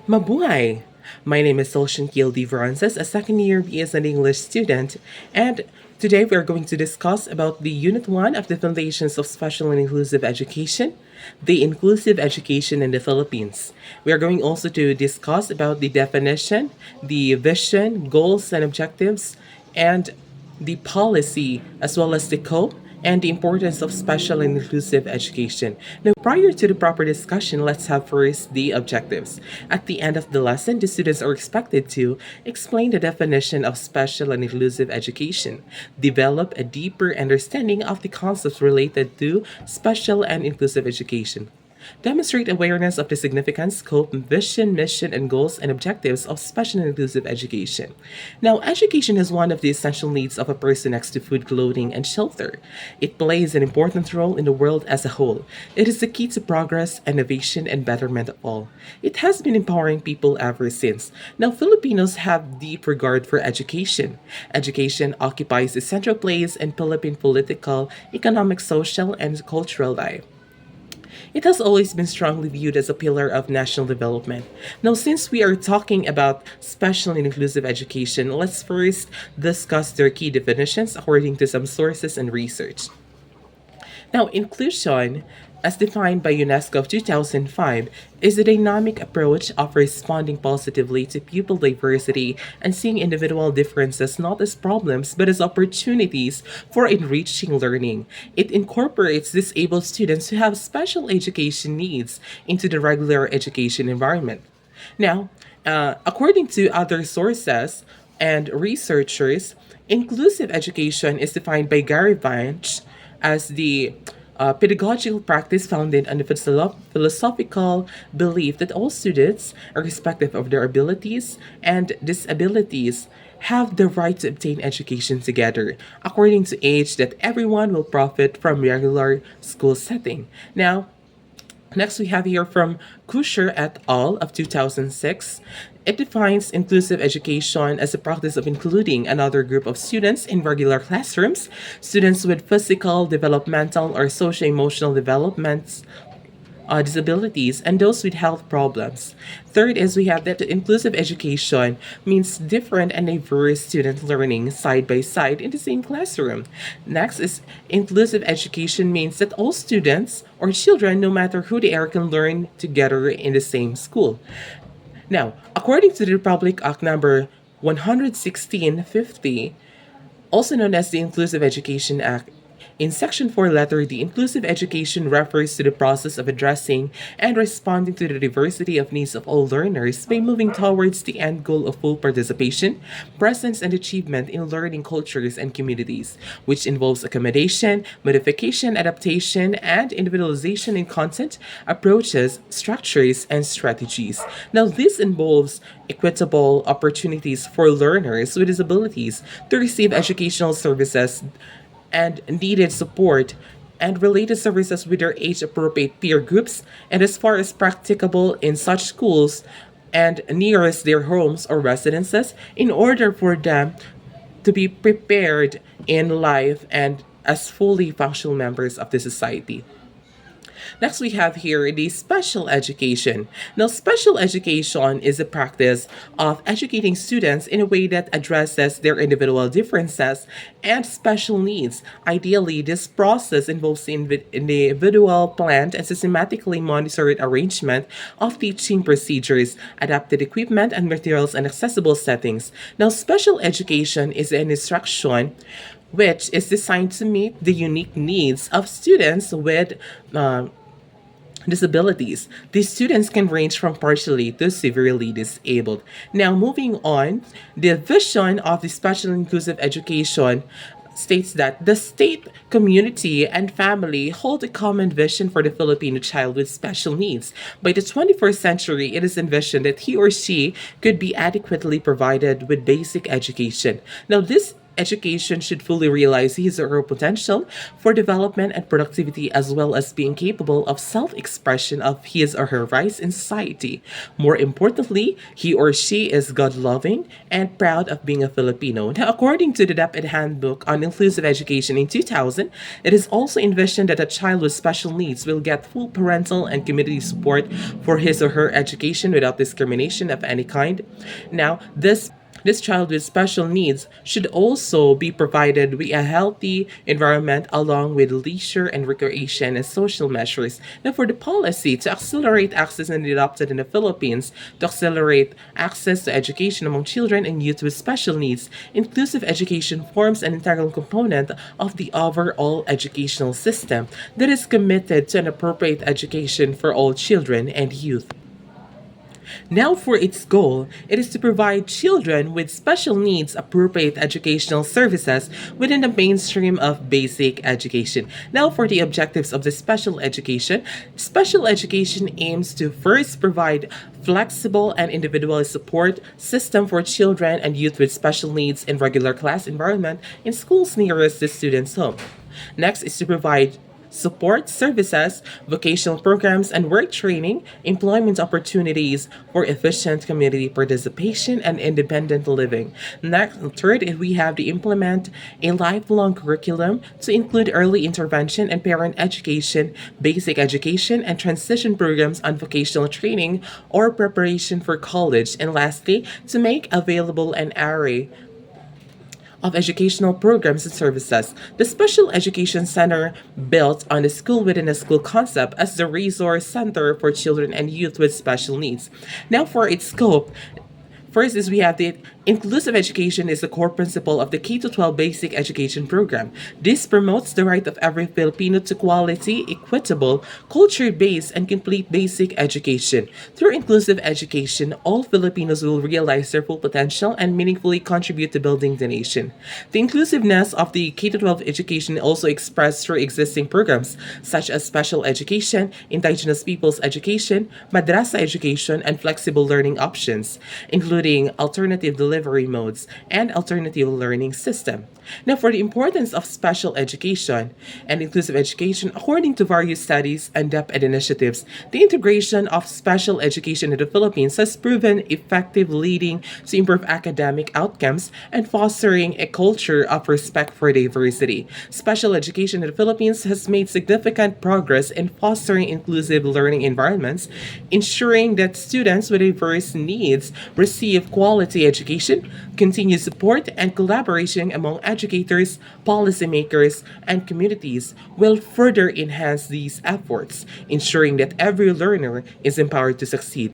Mabuhay! My name is Solshan Gildi Verances, a second year BS and English student, and today we are going to discuss about the Unit 1 of the Foundations of Special and Inclusive Education, the inclusive education in the Philippines. We are going also to discuss about the definition, the vision, goals and objectives, and the policy as well as the scope and the importance of special and inclusive education. Now, prior to the proper discussion, let's have first the objectives. At the end of the lesson, the students are expected to explain the definition of special and inclusive education, develop a deeper understanding of the concepts related to special and inclusive education, demonstrate awareness of the significance, scope, vision, mission, and goals and objectives of special and inclusive education. Now, education is one of the essential needs of a person next to food, clothing, and shelter. It plays an important role in the world as a whole. It is the key to progress, innovation, and betterment of all. It has been empowering people ever since. Now, Filipinos have deep regard for education. Education occupies a central place in Philippine political, economic, social, and cultural life. It has always been strongly viewed as a pillar of national development. Now, since we are talking about special and inclusive education, let's first discuss their key definitions according to some sources and research. Now, inclusion, as defined by UNESCO of 2005, is a dynamic approach of responding positively to pupil diversity and seeing individual differences not as problems but as opportunities for enriching learning. It incorporates disabled students who have special education needs into the regular education environment. Now, according to other sources and researchers, inclusive education is defined by Gary Vance as the pedagogical practice founded on the philosophical belief that all students, irrespective of their abilities and disabilities, have the right to obtain education together, according to age that everyone will profit from regular school setting. Now, next, we have here from Kusher et al. Of 2006. It defines inclusive education as a practice of including another group of students in regular classrooms, students with physical, developmental, or socio-emotional developments disabilities, and those with health problems. Third is we have that inclusive education means different and diverse student learning side by side in the same classroom. Next is inclusive education means that all students or children, no matter who they are, can learn together in the same school. Now, according to the Republic Act number 11650, also known as the Inclusive Education Act, in Section 4, Letter D, inclusive education refers to the process of addressing and responding to the diversity of needs of all learners by moving towards the end goal of full participation, presence, and achievement in learning cultures and communities, which involves accommodation, modification, adaptation, and individualization in content, approaches, structures, and strategies. Now, this involves equitable opportunities for learners with disabilities to receive educational services and needed support and related services with their age appropriate peer groups and as far as practicable in such schools and nearest their homes or residences in order for them to be prepared in life and as fully functional members of the society. Next, we have here the special education. Now, special education is a practice of educating students in a way that addresses their individual differences and special needs. Ideally, this process involves the individual planned and systematically monitored arrangement of teaching procedures, adapted equipment and materials, and accessible settings. Now, special education is an instruction which is designed to meet the unique needs of students with disabilities. These students can range from partially to severely disabled. Now, moving on, the vision of the special inclusive education states that the state, community, and family hold a common vision for the Filipino child with special needs. By the 21st century, it is envisioned that he or she could be adequately provided with basic education. Now, this education should fully realize his or her potential for development and productivity, as well as being capable of self expression of his or her rights in society. More importantly, he or she is God loving and proud of being a Filipino. Now, according to the DepEd Handbook on Inclusive Education in 2000, it is also envisioned that a child with special needs will get full parental and community support for his or her education without discrimination of any kind. Now, this child with special needs should also be provided with a healthy environment along with leisure and recreation and social measures. Now, for the policy to accelerate access and adopted in the Philippines, to accelerate access to education among children and youth with special needs, inclusive education forms an integral component of the overall educational system that is committed to an appropriate education for all children and youth. Now, for its goal, it is to provide children with special needs appropriate educational services within the mainstream of basic education. Now, for the objectives of the special education aims to first provide flexible and individual support system for children and youth with special needs in regular class environment in schools nearest the student's home. Next is to provide support services, vocational programs, and work training, employment opportunities for efficient community participation and independent living. Next, third, is we have to implement a lifelong curriculum to include early intervention and parent education, basic education, and transition programs on vocational training or preparation for college. And lastly, to make available an array of educational programs and services. The Special Education Center built on the school within a school concept as the resource center for children and youth with special needs. Now, for its scope, first is we have the inclusive education is the core principle of the K to 12 basic education program. This promotes the right of every Filipino to quality, equitable, culture-based, and complete basic education. Through inclusive education, all Filipinos will realize their full potential and meaningfully contribute to building the nation. The inclusiveness of the K to 12 education also expressed through existing programs such as special education, indigenous peoples education, madrasa education, and flexible learning options, including alternative delivery modes and alternative learning system. Now, for the importance of special education and inclusive education, according to various studies and DepEd initiatives, the integration of special education in the Philippines has proven effective, leading to improved academic outcomes and fostering a culture of respect for diversity. Special education in the Philippines has made significant progress in fostering inclusive learning environments, ensuring that students with diverse needs receive quality education, continued support, and collaboration among educators, policymakers, and communities will further enhance these efforts, ensuring that every learner is empowered to succeed.